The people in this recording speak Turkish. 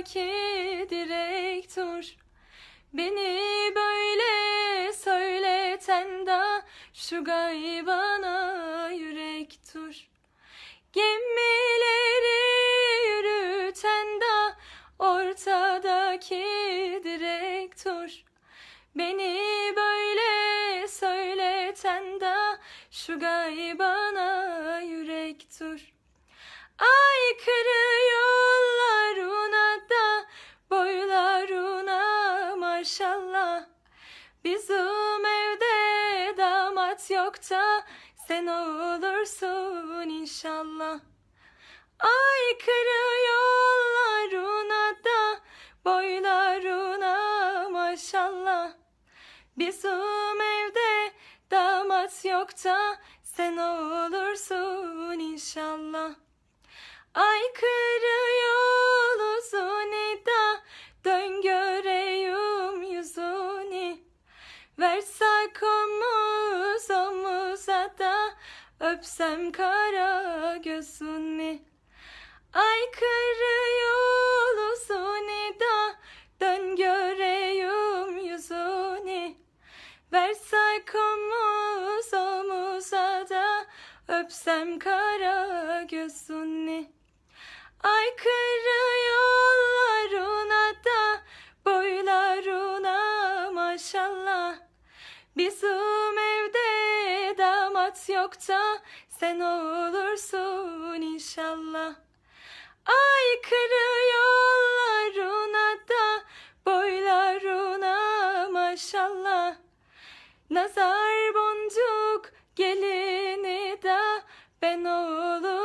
ortadaki direk dur. Beni böyle söyleten de şu gaybana yürek dur. Gemileri yürüten de ortadaki direk dur. Beni böyle söyleten de şu gaybana yürek dur. Aykırı yollarına da boylarına maşallah. Bizim evde damat yok da sen olursun inşallah. Aykırı yollarına da boylarına maşallah. Bizim evde damat yok da sen olursun inşallah. Aykırı yol uzun da dön göreyim yüzünü. Versek omuz omuza da öpsem kara gözünü. Aykırı yol uzun da dön göreyim yüzünü. Versek omuz omuza da öpsem kara gözünü. Aykırı yollarına da boylarına maşallah. Bizim evde damat yok da sen olursun inşallah. Aykırı yollarına da boylarına maşallah. Nazar boncuk gelini de ben olurum